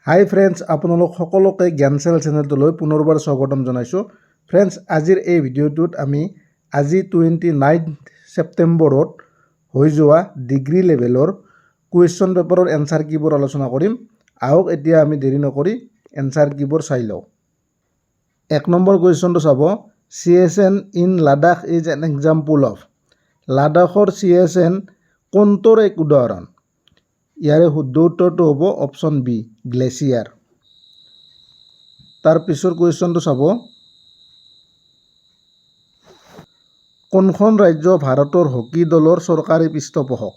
হাই friends, আপোনালোক সকলোকে জ্ঞানচেল চেনেলটোলৈ পুনৰবাৰ স্বাগতম জনাইছোঁ। ফ্ৰেণ্ডছ, আজিৰ এই ভিডিঅ'টোত আমি আজি 29 ছেপ্টেম্বৰত হৈ যোৱা ডিগ্ৰী লেভেলৰ কুৱেশ্যন পেপাৰৰ এনচাৰ কিবোৰ আলোচনা কৰিম। আহক এতিয়া আমি দেৰি নকৰি এনচাৰ কিবোৰ চাই লওঁ। 1 নম্বৰ কুৱেশ্যনটো চাব, CSN in Ladakh is an example of. লাডাখৰ CSN কোনটোৰ এক উদাহৰণ? ইয়াৰে শুদ্ধ উত্তৰটো হ'ব অপশ্যন বি, গ্লেছিয়াৰ। তাৰ পিছৰ কুৱেশ্যনটো চাব, কোনখন ৰাজ্য ভাৰতৰ হকী দলৰ চৰকাৰী পৃষ্ঠপোষক?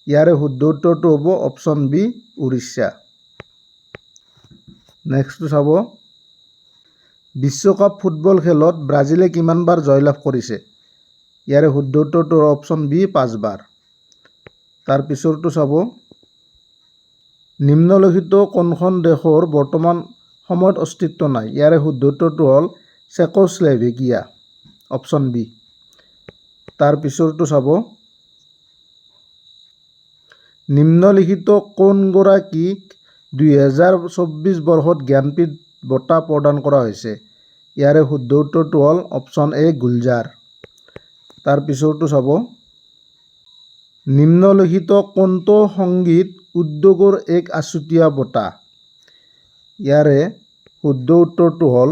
ইয়াৰে শুদ্ধ উত্তৰটো হ'ব অপশ্যন বি, উৰিষ্যা। নেক্সটটো চাব, বিশ্বকাপ ফুটবল খেলত ব্ৰাজিলে কিমানবাৰ জয়লাভ কৰিছে? ইয়াৰে শুদ্ধ উত্তৰটো অপশ্যন বি, 5 বাৰ। তাৰ পিছৰটো চাব, নিম্নলিখিত কোনখন দেশৰ বৰ্তমান সময়ত অস্তিত্ব নাই? ইয়াৰে শুদ্ধ উত্তৰটো হ'ল চেকোস্লোভাকিয়া, অপশ্যন বি। তাৰ পিছৰটো চাব, নিম্নলিখিত কোনগৰাকীক 2024 বৰ্ষত জ্ঞানপীঠ বঁটা প্ৰদান কৰা হৈছে? ইয়াৰে শুদ্ধ উত্তৰটো হ'ল অপশ্যন এ, গুলজাৰ। তাৰ পিছৰটো চাব, নিম্নলিখিত কোনটো সংগীত উদ্যোগৰ এক আছুতীয়া বঁটা? ইয়াৰে শুদ্ধ উত্তৰটো হ'ল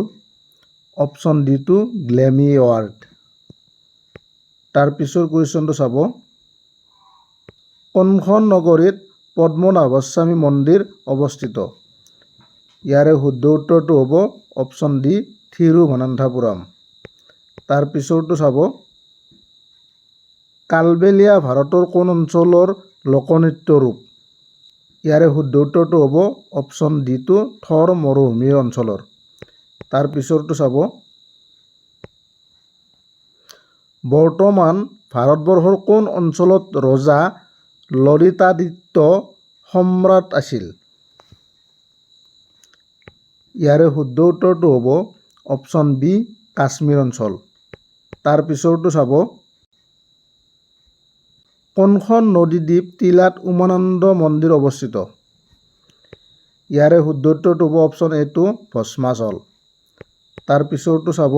অপশ্যন ডি টু, গ্লেমি এৱাৰ্ড। তাৰ পিছৰ কুৱেশ্যনটো চাব, কোনখন নগৰীত পদ্মনাভস্বামী মন্দিৰ অৱস্থিত? ইয়াৰে শুদ্ধ উত্তৰটো হ'ব অপশ্যন ডি, থিৰুভনন্থপুৰম। তাৰ পিছৰটো চাব, কালবেলিয়া ভাৰতৰ কোন অঞ্চলৰ লোকনৃত্য ৰূপ? ইয়াৰে শুদ্ধ উত্তৰটো হ'ব অপশ্যন ডি টু, থৰ মৰুভূমিৰ অঞ্চলৰ। তাৰ পিছৰটো চাব, বৰ্তমান ভাৰতবৰ্ষৰ কোন অঞ্চলত ৰজা ললিতাদিত্য সম্ৰাট আছিল? ইয়াৰে শুদ্ধ উত্তৰটো হ'ব অপশ্যন বি, কাশ্মীৰ অঞ্চল। তাৰ পিছৰটো চাব, কোনখন নদীদ্বীপ টিলাত উমানন্দ মন্দিৰ অৱস্থিত? ইয়াৰে শুদ্ধ উত্তৰটো হ'ব অপশ্যন এ টু, ভস্মাচল। তাৰ পিছৰটো চাব,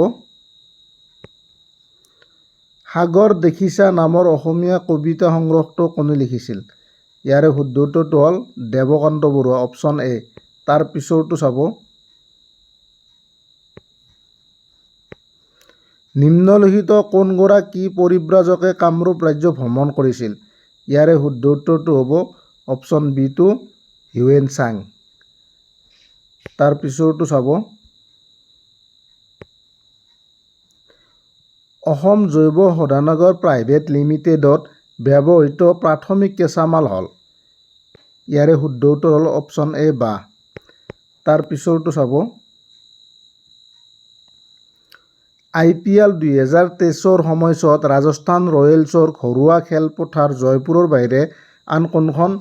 সাগৰ দেখিছা নামৰ অসমীয়া কবিতা সংগ্ৰহটো কোনে লিখিছিল? ইয়াৰে শুদ্ধ উত্তৰটো হ'ল দেৱকান্ত বৰুৱা, অপশ্যন এ। তাৰ পিছৰটো চাব, নিম্নলিখিত কোনগৰাকী পৰিব্ৰাজকে কামৰূপ ৰাজ্য ভ্ৰমণ কৰিছিল? ইয়াৰে শুদ্ধ উত্তৰটো হ'ব option B two, Hiuen Tsang. তাৰ পিছৰটো চাব, অসম জৈৱ শোধনাগাৰ প্ৰাইভেট লিমিটেডত ব্যৱহৃত প্ৰাথমিক কেঁচামাল হ'ল? ইয়াৰে শুদ্ধ উত্তৰ হ'ল অপশ্যন এ, বাঁহ। তাৰ পিছৰটো চাব, IPL 2023 সময়ছোৱাত ৰাজস্থান ৰয়েলছৰ ঘৰুৱা খেলপথাৰ জয়পুৰৰ বাহিৰে আন কোনখন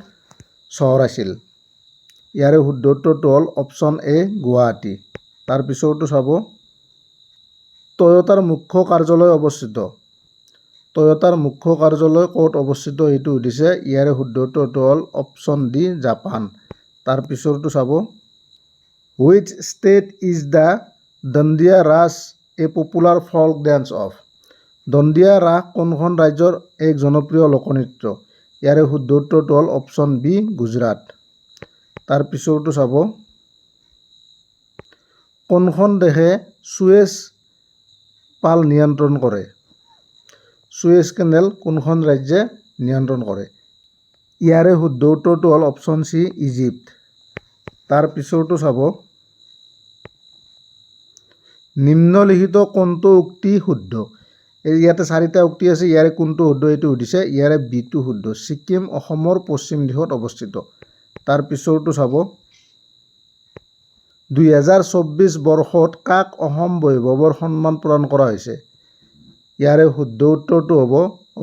চহৰ আছিল? ইয়াৰে শুদ্ধ উত্তৰটো হ'ল অপশ্যন এ, গুৱাহাটী। তাৰ পিছৰটো চাব, টয়োটাৰ মুখ্য কাৰ্যালয় অৱস্থিত? টয়োটাৰ মুখ্য কাৰ্যালয় ক'ত অৱস্থিত এইটো সুধিছে। ইয়াৰে শুদ্ধ উত্তৰটো হ'ল অপশ্যন ডি, জাপান। তাৰ পিছৰটো চাব, which state is the Dandiya Raas a popular folk dance of? Dandiya Raas কোনখন ৰাজ্যৰ এক জনপ্ৰিয় লোকনৃত্য? ইয়াৰে শুদ্ধ উত্তৰটো হ'ল অপশ্যন বি, গুজৰাট। তাৰ পিছৰটো চাব, কোনখন দেশে সুৱেজ পাল নিয়ন্ত্ৰণ কৰে? সুৱেজ কেনেল কোনখন ৰাজ্যে নিয়ন্ত্ৰণ কৰে? ইয়াৰে শুদ্ধ উত্তৰটো হ'ল অপশ্যন চি, ইজিপ্ত। তাৰ পিছৰটো চাব, নিম্নলিখিত কোনটো উক্তি শুদ্ধ? ইয়াতে 4টা উক্তি আছে, ইয়াৰে কোনটো শুদ্ধ এইটো সুধিছে। ইয়াৰে বিটো শুদ্ধ, ছিকিম অসমৰ পশ্চিম দিশত অৱস্থিত। তাৰ পিছৰটো চাব, 2024 বৰ্ষত কাক অসম বৈভৱৰ সন্মান প্ৰদান কৰা হৈছে? ইয়াৰে শুদ্ধ উত্তৰটো হ'ব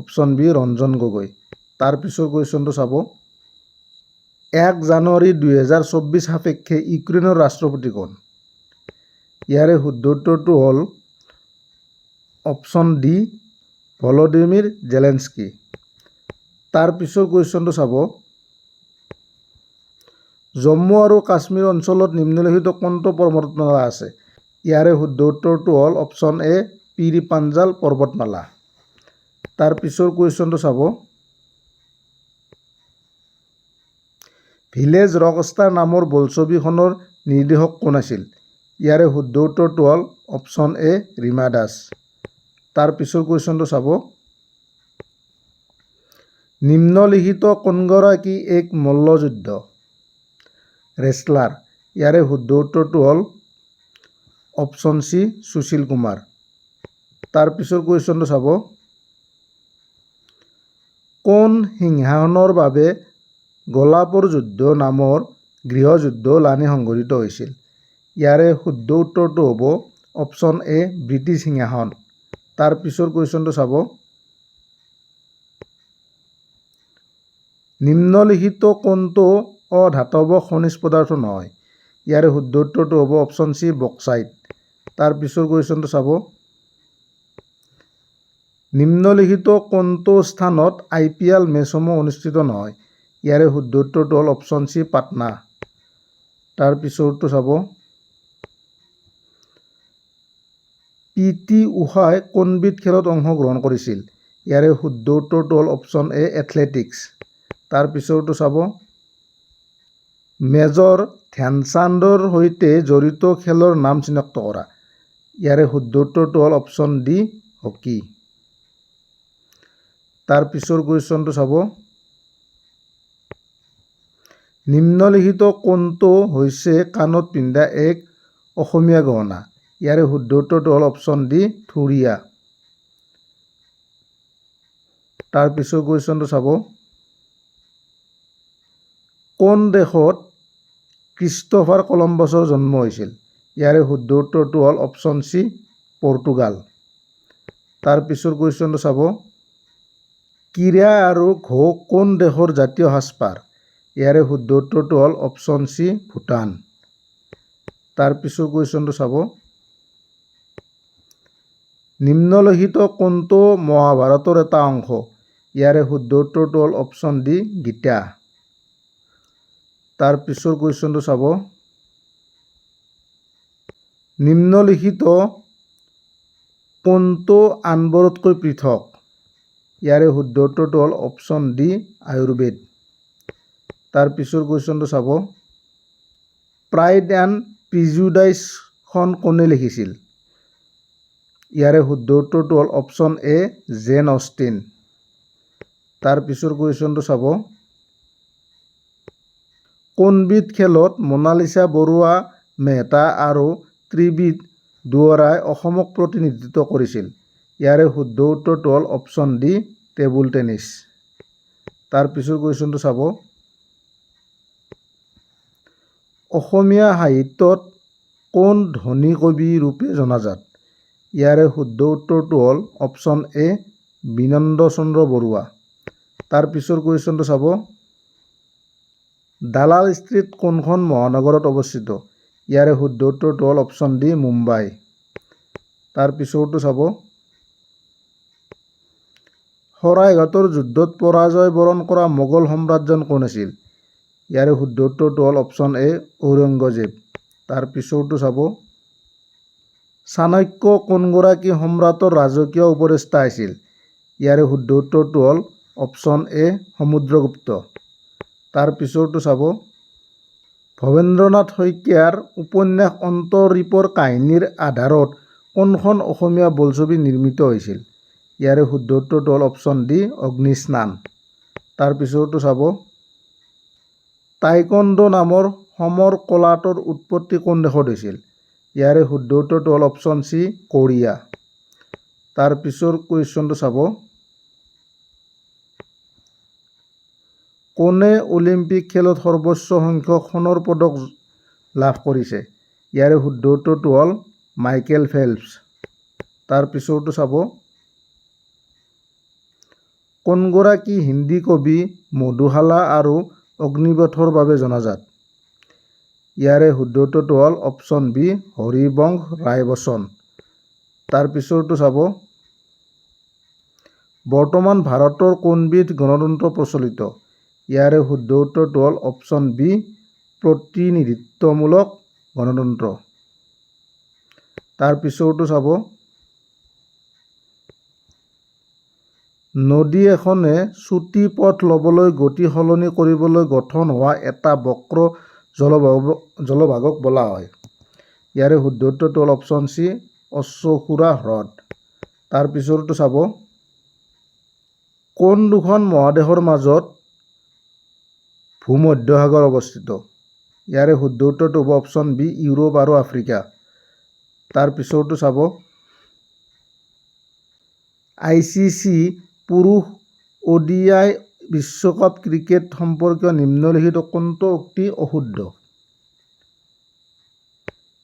অপশ্যন বি, ৰঞ্জন গগৈ। তাৰ পিছৰ কুৱেশ্যনটো চাব, 1 জানুৱাৰী 2024 সাপেক্ষে ইউক্ৰেইনৰ ৰাষ্ট্ৰপতি কোন? ইয়াৰে শুদ্ধ উত্তৰটো হ'ল অপশ্যন ডি, ভলোদিমিৰ জেলেনস্কি। তাৰ পিছৰ কুৱেশ্যনটো চাব, জম্মু আৰু কাশ্মীৰ অঞ্চলত নিম্নলিখিত কোনটো পৰ্বতমালা আছে? ইয়াৰে শুদ্ধ উত্তৰটো হ'ল অপশ্যন এ পীৰ পাঞ্জাল পৰ্বতমালা। তাৰ পিছৰ কুৱেশ্যনটো চাব। ভিলেজ ৰকষ্টাৰ নামৰ বোলছবিখনৰ নিৰ্দেশক কোন আছিল? ইয়াৰে শুদ্ধ উত্তৰটো হ'ল অপশ্যন এ ৰীমা দাস। তাৰ পিছৰ কুৱেশ্যনটো চাব। নিম্নলিখিত কোনগৰাকী এক মল্লযুদ্ধ ৰেচলাৰ? ইয়াৰে শুদ্ধ উত্তৰটো হ'ল অপশ্যন চি সুশীল কুমাৰ। তাৰ পিছৰ কুৱেশ্যনটো চাব। কোন সিংহাসনৰ বাবে গোলাপৰ যুদ্ধ নামৰ গৃহযুদ্ধ লানি সংঘটিত হৈছিল? ইয়াৰে শুদ্ধ উত্তৰটো হ'ব অপশ্যন এ ব্ৰিটিছ সিংহাসন। তাৰ পিছৰ কুৱেশ্যনটো চাব। নিম্নলিখিত কোনটো অধাতৱ খনিজ পদাৰ্থ নহয়? ইয়াৰে শুদ্ধ উত্তৰটো হ'ব অপশ্যন চি বক্সাইট। তাৰ পিছৰ কুৱেশ্যনটো চাব। নিম্নলিখিত কোনটো স্থানত IPL মেচসমূহ অনুষ্ঠিত নহয়? ইয়াৰে শুদ্ধ উত্তৰটো হ'ল অপশ্যন চি পাটনা। তাৰ পিছৰটো চাব। PT উষাই কোনবিধ খেলত অংশগ্ৰহণ কৰিছিল? ইয়াৰে শুদ্ধ উত্তৰটো হ'ল অপশ্যন এ এথলেটিক্স। তাৰ পিছৰটো চাব। মেজৰ ধ্যানচান্দৰ সৈতে জড়িত খেলৰ নাম চিনাক্ত কৰা। ইয়াৰে শুদ্ধ উত্তৰটো হ'ল অপশ্যন ডি হকী। তাৰ পিছৰ কুৱেশ্যনটো চাব। নিম্নলিখিত কোনটো হৈছে কাণত পিন্ধা এক অসমীয়া গহনা? ইয়াৰে শুদ্ধ উত্তৰটো হ'ল অপশ্যন ডি থুৰীয়া। তাৰ পিছৰ কুৱেশ্যনটো চাব। কোন দেশত ক্ৰিষ্টোফাৰ কলম্বাছৰ জন্ম হৈছিল? ইয়াৰে শুদ্ধ উত্তৰটো হ'ল অপশ্যন চি পৰ্তুগাল। তাৰ পিছৰ কুৱেশ্যনটো চাব। কিৰা আৰু ঘো কোন দেশৰ জাতীয় সাজপাৰ? ইয়াৰে শুদ্ধ উত্তৰটো হ'ল অপশ্যন চি ভূটান। তাৰ পিছৰ কুৱেশ্যনটো চাব। নিম্নলিখিত কোনটো মহাভাৰতৰ এটা অংশ? ইয়াৰে শুদ্ধ উত্তৰটো হ'ল অপশ্যন ডি গীতা। তাৰ পিছৰ কুৱেশ্যনটো চাব। নিম্নলিখিত কোনটো আনবোৰতকৈ পৃথক? ইয়াৰে শুদ্ধ উত্তৰটো হ'ল অপশ্যন ডি আয়ুৰ্বেদ। তাৰ পিছৰ কুৱেশ্যনটো চাব। প্ৰাইড এণ্ড প্ৰিজুডাইচখন কোনে লিখিছিল? ইয়াৰে শুদ্ধ উত্তৰটো হ'ল অপশ্যন এ জেন অষ্টিন। তাৰ পিছৰ কুৱেশ্যনটো চাব। কোনবিধ খেলত মনালিছা বৰুৱা মেহতা আৰু ত্ৰিবিধ দুৱৰাই অসমক প্ৰতিনিধিত্ব কৰিছিল? ইয়াৰে শুদ্ধ উত্তৰটো হ'ল অপশ্যন ডি টেবুল টেনিছ। তাৰ পিছৰ কুৱেশ্যনটো চাব। অসমীয়া সাহিত্যত কোন ধনী কবি ৰূপে জনাজাত? ইয়াৰে শুদ্ধ উত্তৰটো হ'ল অপশ্যন এ বিনন্দ চন্দ্ৰ বৰুৱা। তাৰ পিছৰ কুৱেশ্যনটো চাব। দালাল ষ্ট্ৰীট কোনখন মহানগৰত অৱস্থিত? ইয়াৰে শুদ্ধ উত্তৰটো হ'ল অপশ্যন ডি মুম্বাই। তাৰ পিছৰটো চাব। শৰাইঘাটৰ যুদ্ধত পৰাজয় বৰণ কৰা মোগল সম্ৰাটজন কোন আছিল? ইয়াৰে শুদ্ধ উত্তৰটো হ'ল অপশ্যন এ ঔৰংগজেব। তাৰ পিছৰটো চাব। চাণক্য কোনগৰাকী সম্ৰাটৰ ৰাজকীয় উপদেষ্টা আছিল? ইয়াৰে শুদ্ধ উত্তৰটো হ'ল অপশ্যন এ সমুদ্ৰগুপ্ত। তাৰ পিছৰটো চাব। ভৱেন্দ্ৰনাথ শইকীয়াৰ উপন্যাস অন্তৰীপৰ কাহিনীৰ আধাৰত কোনখন অসমীয়া বোলছবি নিৰ্মিত হৈছিল? ইয়াৰে শুদ্ধ উত্তৰটো হ'ল অপশ্যন ডি অগ্নিস্নান। তাৰ পিছৰটো চাব। টাইকোৱাণ্ডো নামৰ সমৰ কলাটোৰ উৎপত্তি কোন দেশত হৈছিল? ইয়াৰে শুদ্ধ উত্তৰটো হ'ল অপশ্যন চি কোৰিয়া। তাৰ পিছৰ কুৱেশ্যনটো চাব। কোনে অলিম্পিক খেলত সৰ্বোচ্চ সংখ্যক সোণৰ পদক লাভ কৰিছে? ইয়াৰে শুদ্ধ উত্তৰটো হ'ল মাইকেল ফেল্পছ। তাৰ পিছৰটো চাব। কোনগৰাকী হিন্দী কবি মধুশালা আৰু অগ্নিপথৰ বাবে জনাজাত? ইয়াৰে শুদ্ধ উত্তৰটো হ'ল অপশ্যন বি হৰিবংশ ৰায় বচ্চন। তাৰ পিছৰটো চাব। বৰ্তমান ভাৰতৰ কোনবিধ গণতন্ত্ৰ প্ৰচলিত? ইয়াৰে শুদ্ধ উত্তৰটো হ'ল অপশ্যন বি প্ৰতিনিধিত্বমূলক গণতন্ত্ৰ। তাৰ পিছৰটো চাব, নদী এখনে চুটি পথ ল'বলৈ গতি সলনি কৰিবলৈ গঠন হোৱা এটা বক্ৰ জলভাগক বোলা হয়। ইয়াৰে শুদ্ধ উত্তৰটো হ'ল অপশ্যন চি, অশ্বক্ষুৰা হ্ৰদ। তাৰ পিছৰটো চাব, কোন দুখন মহাদেশৰ মাজত ভূমধ্যসাগৰ অৱস্থিত? ইয়াৰে শুদ্ধ উত্তৰটো হ'ব অপশ্যন বি, ইউৰোপ আৰু আফ্ৰিকা। তাৰ পিছৰটো চাব, ICC পুৰুষ ODI বিশ্বকাপ ক্ৰিকেট সম্পৰ্কীয় নিম্নলিখিত কোনটো উক্তি অশুদ্ধ?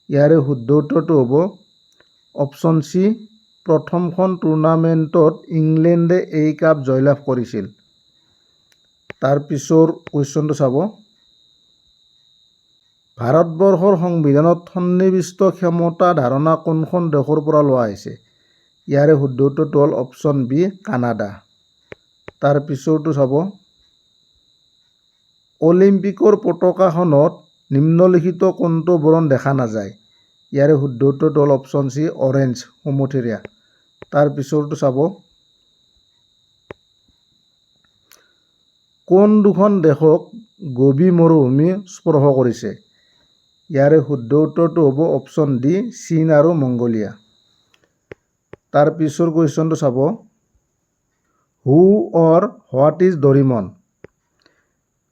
ইয়াৰে শুদ্ধ উত্তৰটো হ'ব অপশ্যন চি, প্ৰথমখন টুৰ্ণামেণ্টত ইংলেণ্ডে এই কাপ জয়লাভ কৰিছিল। তাৰ পিছৰ কুৱেশ্যনটো চাব, ভাৰতবৰ্ষৰ সংবিধানত সন্নিৱিষ্ট ক্ষমতা ধাৰণা কোনখন দেশৰ পৰা লোৱা হৈছে? ইয়াৰে শুদ্ধ উত্তৰটো হ'ল অপশ্যন বি, কানাডা। তাৰ পিছৰটো চাব, অলিম্পিকৰ পতাকাখনত নিম্নলিখিত কোনটো বৰণ দেখা নাযায়? ইয়াৰে শুদ্ধ উত্তৰটো হ'ল অপশ্যন চি, অৰেঞ্জ, সুমথিৰা। তাৰ পিছৰটো চাব, কোন দুখন দেশক গবি মৰুভূমি স্পৰ্শ কৰিছে? ইয়াৰে শুদ্ধ উত্তৰটো হ'ব অপশ্যন ডি, চীন আৰু মংগোলিয়া। তাৰ পিছৰ কুৱেশ্যনটো চাব, হু অৰ হোৱাট ইজ ডৰিমন?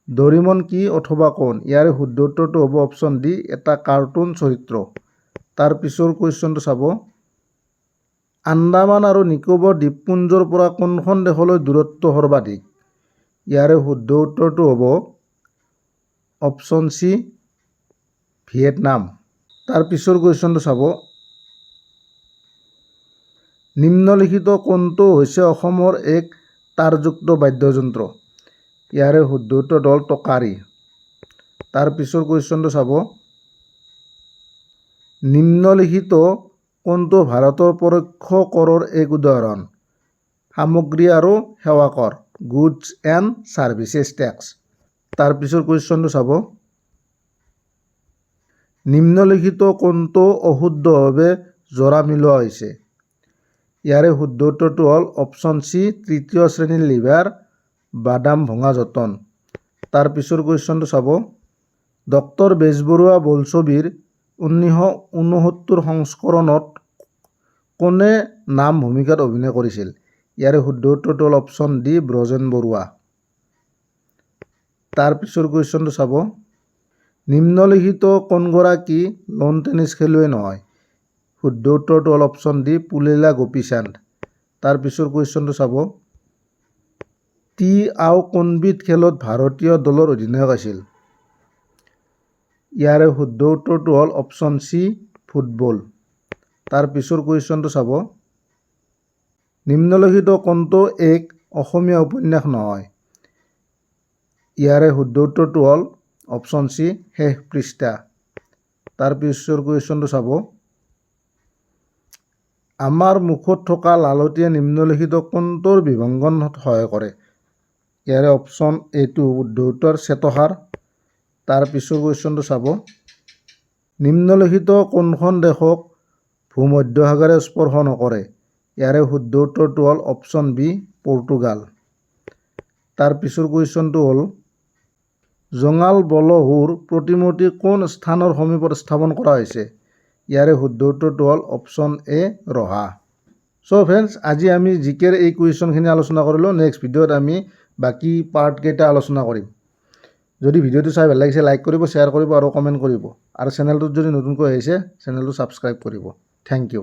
ডৰিমন কি অথবা কোন? ইয়াৰে শুদ্ধ উত্তৰটো হ'ব অপশ্যন ডি, এটা কাৰ্টুন চৰিত্ৰ। তাৰ পিছৰ কুৱেশ্যনটো চাব, আন্দামান আৰু নিকোবৰ দ্বীপপুঞ্জৰ পৰা কোনখন দেশলৈ দূৰত্ব সৰ্বাধিক? ইয়াৰে শুদ্ধ উত্তৰটো হ'ব অপশ্যন চি, ভিয়েটনাম। তাৰ পিছৰ কুৱেশ্যনটো চাব, নিম্নলিখিত কোনটো হৈছে অসমৰ এক তাৰযুক্ত বাদ্যযন্ত্ৰ? ইয়াৰে শুদ্ধ উত্তৰটো হ'ল টকাৰী। তাৰ পিছৰ কুৱেশ্যনটো চাব, নিম্নলিখিত কোনটো ভাৰতৰ পৰোক্ষ কৰৰ এক উদাহৰণ? সামগ্ৰী আৰু সেৱা কৰ, গুডছ এণ্ড ছাৰ্ভিচেছ টেক্স। তাৰ পিছৰ কুৱেশ্যনটো চাব, নিম্নলিখিত কোনটো অশুদ্ধভাৱে জোৰা মিলোৱা হৈছে? ইয়াৰে শুদ্ধ উত্তৰটো হ'ল অপশ্যন চি, তৃতীয় শ্ৰেণীৰ লিভাৰ, বাদাম ভঙা যতন। তাৰ পিছৰ কুৱেশ্যনটো চাব, ডক্টৰ বেজবৰুৱা বোলছবিৰ 1969 সংস্কৰণত কোনে নাম ভূমিকাত অভিনয় কৰিছিল? ইয়াৰে শুদ্ধ উত্তৰটো হ'ল অপশ্যন ডি, ব্ৰজেন বৰুৱা। তাৰ পিছৰ কুৱেশ্যনটো চাব, নিম্নলিখিত কোনগৰাকী লন টেনিছ খেলুৱৈ নহয়? শুদ্ধ উত্তৰটো হ'ল অপশ্যন ডি, পুলেলা গোপীচান্দ। তাৰ পিছৰ কুৱেশ্যনটো চাব, টি আও কোনবিধ খেলত ভাৰতীয় দলৰ অধিনায়ক আছিল? ইয়াৰে শুদ্ধ উত্তৰটো হ'ল অপশ্যন চি, ফুটবল। তাৰ পিছৰ কুৱেশ্যনটো চাব, নিম্নলিখিত কোনটো এক অসমীয়া উপন্যাস নহয়? ইয়াৰে শুদ্ধ উত্তৰটো হ'ল অপশ্যন চি, শেষ পৃষ্ঠা। তাৰ পিছৰ কুৱেশ্যনটো চাব, আমাৰ মুখত থকা লালটিয়ে নিম্নলিখিত কোনটোৰ বিভংগনত সহায় কৰে? ইয়াৰে অপশ্যন এটো শুদ্ধ উত্তৰ, শ্বেতসাৰ। তাৰ পিছৰ কুৱেশ্যনটো চাব, নিম্নলিখিত কোনখন দেশক ভূমধ্যসাগৰে স্পৰ্শ নকৰে? ইয়াৰে শুদ্ধ উত্তৰটো হ'ল অপশ্যন বি, পৰ্তুগাল। তাৰ পিছৰ কুৱেশ্যনটো হ'ল, জঙাল বলহুৰ প্ৰতিমূৰ্তি কোন স্থানৰ সমীপত স্থাপন কৰা হৈছে? ইয়াৰে শুদ্ধ উত্তৰটো হ'ল option A, Raha. So' friends, আজি আমি জিকেৰ এই কুৱেশ্যনখিনি আলোচনা কৰিলোঁ। নেক্সট ভিডিঅ'ত আমি বাকী পাৰ্টকেইটা আলোচনা কৰিম। যদি ভিডিঅ'টো চাই ভাল লাগিছে, লাইক কৰিব, শ্বেয়াৰ কৰিব আৰু কমেণ্ট কৰিব। আৰু চেনেলটোত যদি নতুনকৈ আহিছে, চেনেলটো ছাবস্ক্ৰাইব কৰিব। Thank U.